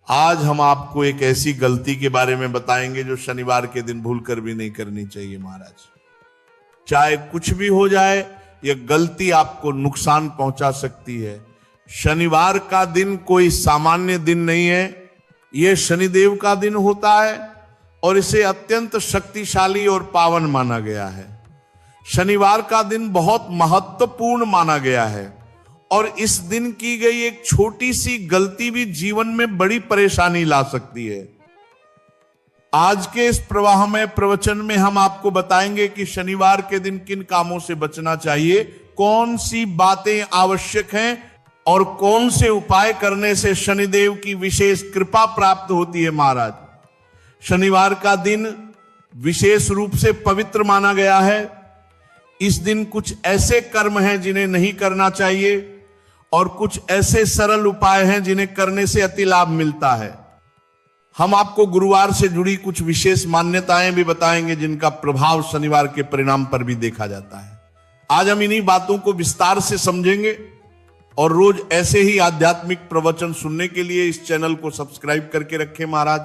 आज हम आपको एक ऐसी गलती के बारे में बताएंगे जो शनिवार के दिन भूलकर भी नहीं करनी चाहिए महाराज। चाहे कुछ भी हो जाए, यह गलती आपको नुकसान पहुंचा सकती है। शनिवार का दिन कोई सामान्य दिन नहीं है, यह शनिदेव का दिन होता है और इसे अत्यंत शक्तिशाली और पावन माना गया है। शनिवार का दिन बहुत महत्वपूर्ण माना गया है और इस दिन की गई एक छोटी सी गलती भी जीवन में बड़ी परेशानी ला सकती है। आज के इस प्रवाह में प्रवचन में हम आपको बताएंगे कि शनिवार के दिन किन कामों से बचना चाहिए, कौन सी बातें आवश्यक हैं और कौन से उपाय करने से शनिदेव की विशेष कृपा प्राप्त होती है। महाराज, शनिवार का दिन विशेष रूप से पवित्र माना गया है। इस दिन कुछ ऐसे कर्म हैं जिन्हें नहीं करना चाहिए और कुछ ऐसे सरल उपाय हैं जिन्हें करने से अति लाभ मिलता है। हम आपको गुरुवार से जुड़ी कुछ विशेष मान्यताएं भी बताएंगे जिनका प्रभाव शनिवार के परिणाम पर भी देखा जाता है। आज हम इन्हीं बातों को विस्तार से समझेंगे और रोज ऐसे ही आध्यात्मिक प्रवचन सुनने के लिए इस चैनल को सब्सक्राइब करके रखें। महाराज,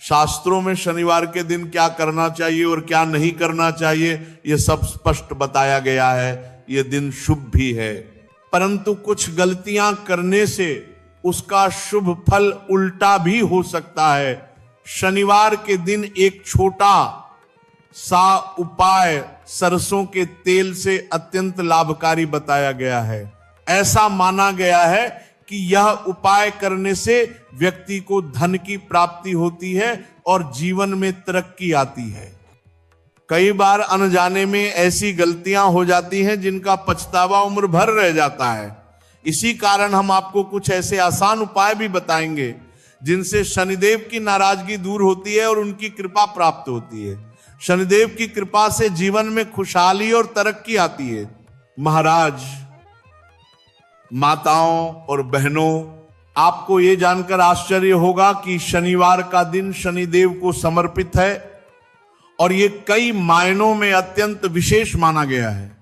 शास्त्रों में शनिवार के दिन क्या करना चाहिए और क्या नहीं करना चाहिए यह सब स्पष्ट बताया गया है। यह दिन शुभ भी है, परंतु कुछ गलतियां करने से उसका शुभ फल उल्टा भी हो सकता है। शनिवार के दिन एक छोटा सा उपाय सरसों के तेल से अत्यंत लाभकारी बताया गया है। ऐसा माना गया है कि यह उपाय करने से व्यक्ति को धन की प्राप्ति होती है और जीवन में तरक्की आती है। कई बार अनजाने में ऐसी गलतियां हो जाती हैं जिनका पछतावा उम्र भर रह जाता है। इसी कारण हम आपको कुछ ऐसे आसान उपाय भी बताएंगे जिनसे शनिदेव की नाराजगी दूर होती है और उनकी कृपा प्राप्त होती है। शनिदेव की कृपा से जीवन में खुशहाली और तरक्की आती है। महाराज, माताओं और बहनों, आपको यह जानकर आश्चर्य होगा कि शनिवार का दिन शनिदेव को समर्पित है और ये कई मायनों में अत्यंत विशेष माना गया है।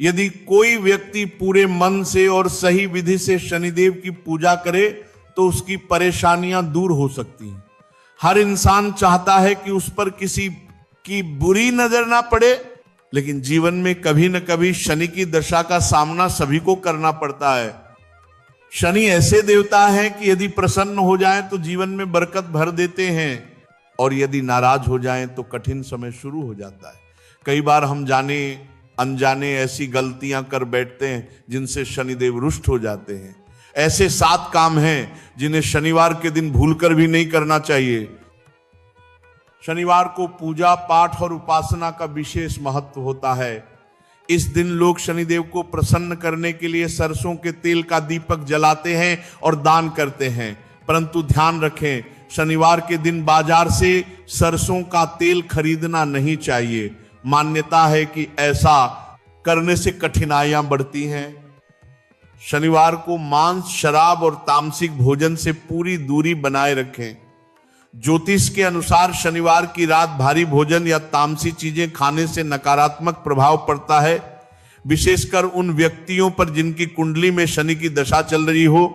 यदि कोई व्यक्ति पूरे मन से और सही विधि से शनिदेव की पूजा करे तो उसकी परेशानियां दूर हो सकती हैं। हर इंसान चाहता है कि उस पर किसी की बुरी नजर ना पड़े, लेकिन जीवन में कभी न कभी शनि की दशा का सामना सभी को करना पड़ता है। शनि ऐसे देवता हैं कि यदि प्रसन्न हो जाएं तो जीवन में बरकत भर देते हैं और यदि नाराज हो जाएं तो कठिन समय शुरू हो जाता है। कई बार हम जाने अनजाने ऐसी गलतियां कर बैठते हैं जिनसे शनिदेव रुष्ट हो जाते हैं। ऐसे 7 काम हैं जिन्हें शनिवार के दिन भूलकर भी नहीं करना चाहिए। शनिवार को पूजा पाठ और उपासना का विशेष महत्व होता है। इस दिन लोग शनिदेव को प्रसन्न करने के लिए सरसों के तेल का दीपक जलाते हैं और दान करते हैं। परंतु ध्यान रखें, शनिवार के दिन बाजार से सरसों का तेल खरीदना नहीं चाहिए। मान्यता है कि ऐसा करने से कठिनाइयां बढ़ती हैं। शनिवार को मांस, शराब और तामसिक भोजन से पूरी दूरी बनाए रखें। ज्योतिष के अनुसार शनिवार की रात भारी भोजन या तामसी चीजें खाने से नकारात्मक प्रभाव पड़ता है, विशेषकर उन व्यक्तियों पर जिनकी कुंडली में शनि की दशा चल रही हो।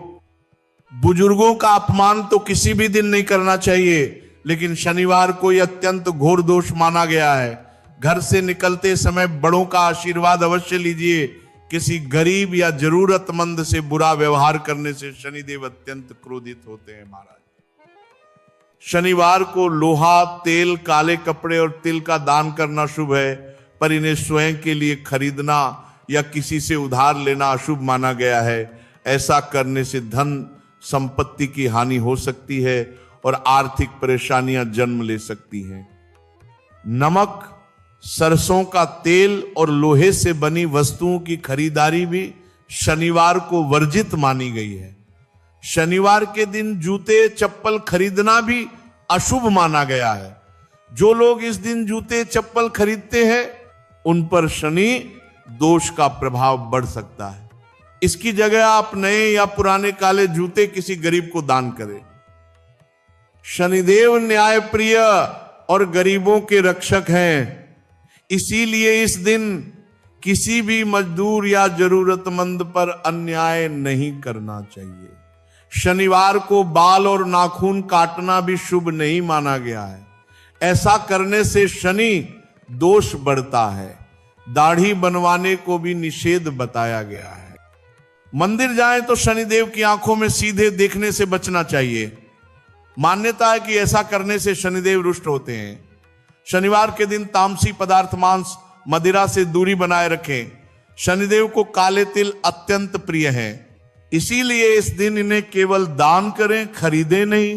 बुजुर्गों का अपमान तो किसी भी दिन नहीं करना चाहिए, लेकिन शनिवार को यह अत्यंत घोर दोष माना गया है। घर से निकलते समय बड़ों का आशीर्वाद अवश्य लीजिए। किसी गरीब या जरूरतमंद से बुरा व्यवहार करने से शनिदेव अत्यंत क्रोधित होते हैं। महाराज, शनिवार को लोहा, तेल, काले कपड़े और तिल का दान करना शुभ है, पर इन्हें स्वयं के लिए खरीदना या किसी से उधार लेना अशुभ माना गया है। ऐसा करने से धन संपत्ति की हानि हो सकती है और आर्थिक परेशानियां जन्म ले सकती हैं। नमक, सरसों का तेल और लोहे से बनी वस्तुओं की खरीदारी भी शनिवार को वर्जित मानी गई है। शनिवार के दिन जूते चप्पल खरीदना भी अशुभ माना गया है। जो लोग इस दिन जूते चप्पल खरीदते हैं उन पर शनि दोष का प्रभाव बढ़ सकता है। इसकी जगह आप नए या पुराने काले जूते किसी गरीब को दान करें। शनिदेव न्याय प्रिय और गरीबों के रक्षक हैं, इसीलिए इस दिन किसी भी मजदूर या जरूरतमंद पर अन्याय नहीं करना चाहिए। शनिवार को बाल और नाखून काटना भी शुभ नहीं माना गया है। ऐसा करने से शनि दोष बढ़ता है। दाढ़ी बनवाने को भी निषेध बताया गया है। मंदिर जाएं तो शनिदेव की आंखों में सीधे देखने से बचना चाहिए। मान्यता है कि ऐसा करने से शनिदेव रुष्ट होते हैं। शनिवार के दिन तामसी पदार्थ, मांस, मदिरा से दूरी बनाए रखें। शनिदेव को काले तिल अत्यंत प्रिय हैं, इसीलिए इस दिन इन्हें केवल दान करें, खरीदें नहीं।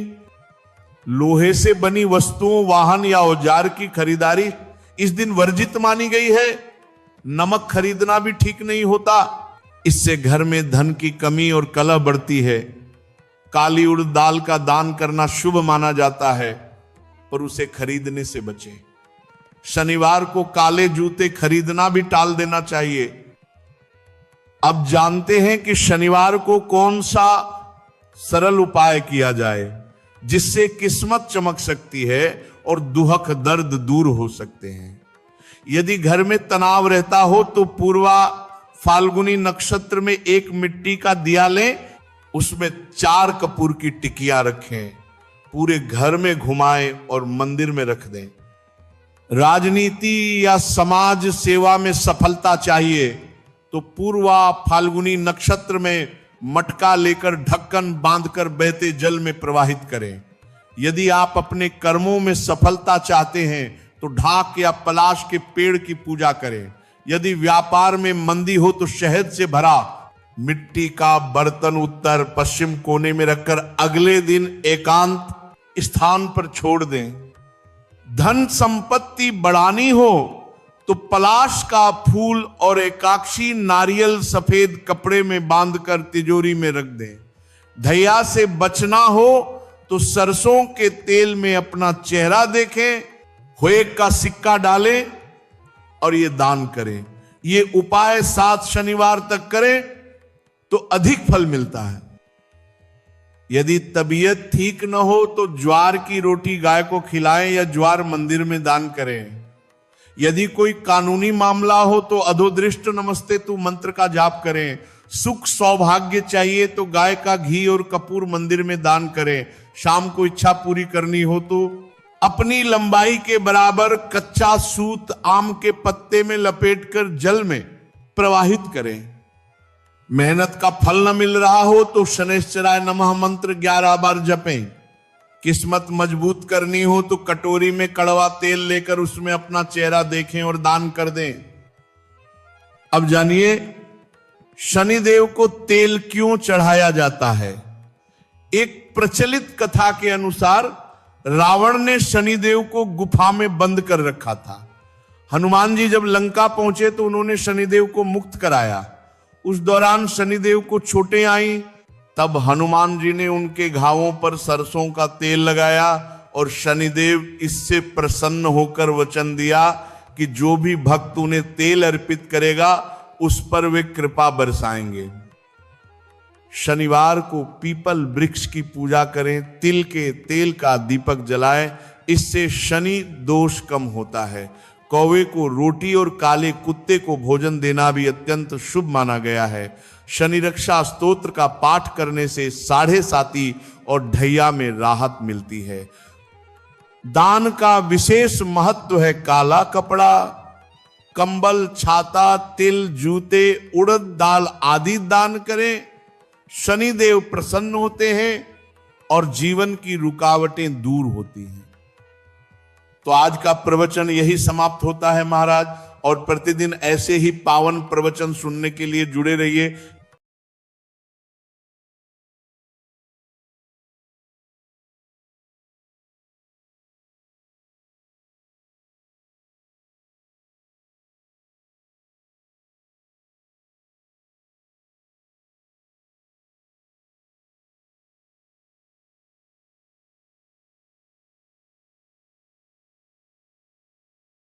लोहे से बनी वस्तुओं, वाहन या औजार की खरीदारी इस दिन वर्जित मानी गई है। नमक खरीदना भी ठीक नहीं होता, इससे घर में धन की कमी और कलह बढ़ती है। काली उड़द दाल का दान करना शुभ माना जाता है, पर उसे खरीदने से बचें। शनिवार को काले जूते खरीदना भी टाल देना चाहिए। अब जानते हैं कि शनिवार को कौन सा सरल उपाय किया जाए जिससे किस्मत चमक सकती है और दुहक दर्द दूर हो सकते हैं। यदि घर में तनाव रहता हो तो पूर्वा फाल्गुनी नक्षत्र में एक मिट्टी का दिया लें, उसमें 4 कपूर की टिकिया रखें, पूरे घर में घुमाएं और मंदिर में रख दें। राजनीति या समाज सेवा में सफलता चाहिए तो पूर्वा फाल्गुनी नक्षत्र में मटका लेकर ढक्कन बांधकर बहते जल में प्रवाहित करें। यदि आप अपने कर्मों में सफलता चाहते हैं तो ढाक या पलाश के पेड़ की पूजा करें। यदि व्यापार में मंदी हो तो शहद से भरा मिट्टी का बर्तन उत्तर पश्चिम कोने में रखकर अगले दिन एकांत स्थान पर छोड़ दें। धन संपत्ति बढ़ानी हो तो पलाश का फूल और एकाक्षी नारियल सफेद कपड़े में बांधकर तिजोरी में रख दें। धैया से बचना हो तो सरसों के तेल में अपना चेहरा देखें, खोए का सिक्का डालें और ये दान करें। ये उपाय 7 शनिवार तक करें तो अधिक फल मिलता है। यदि तबीयत ठीक न हो तो ज्वार की रोटी गाय को खिलाएं या ज्वार मंदिर में दान करें। यदि कोई कानूनी मामला हो तो अधोदृष्ट नमस्ते तू मंत्र का जाप करें। सुख सौभाग्य चाहिए तो गाय का घी और कपूर मंदिर में दान करें। शाम को इच्छा पूरी करनी हो तो अपनी लंबाई के बराबर कच्चा सूत आम के पत्ते में लपेटकर जल में प्रवाहित करें। मेहनत का फल न मिल रहा हो तो शनैश्चराय नमः मंत्र 11 बार जपें। किस्मत मजबूत करनी हो तो कटोरी में कड़वा तेल लेकर उसमें अपना चेहरा देखें और दान कर दें। अब जानिए शनिदेव को तेल क्यों चढ़ाया जाता है। एक प्रचलित कथा के अनुसार रावण ने शनिदेव को गुफा में बंद कर रखा था। हनुमान जी जब लंका पहुंचे तो उन्होंने शनिदेव को मुक्त कराया। उस दौरान शनिदेव को चोटें आई, तब हनुमान जी ने उनके घावों पर सरसों का तेल लगाया और शनिदेव इससे प्रसन्न होकर वचन दिया कि जो भी भक्त उन्हें तेल अर्पित करेगा उस पर वे कृपा बरसाएंगे। शनिवार को पीपल वृक्ष की पूजा करें, तिल के तेल का दीपक जलाएं, इससे शनि दोष कम होता है। कौवे को रोटी और काले कुत्ते को भोजन देना भी अत्यंत शुभ माना गया है। शनि रक्षा स्तोत्र का पाठ करने से 7.5 और ढैया में राहत मिलती है। दान का विशेष महत्व है। काला कपड़ा, कंबल, छाता, तिल, जूते, उड़द दाल आदि दान करें। शनिदेव प्रसन्न होते हैं और जीवन की रुकावटें दूर होती हैं। तो आज का प्रवचन यही समाप्त होता है महाराज, और प्रतिदिन ऐसे ही पावन प्रवचन सुनने के लिए जुड़े रहिए।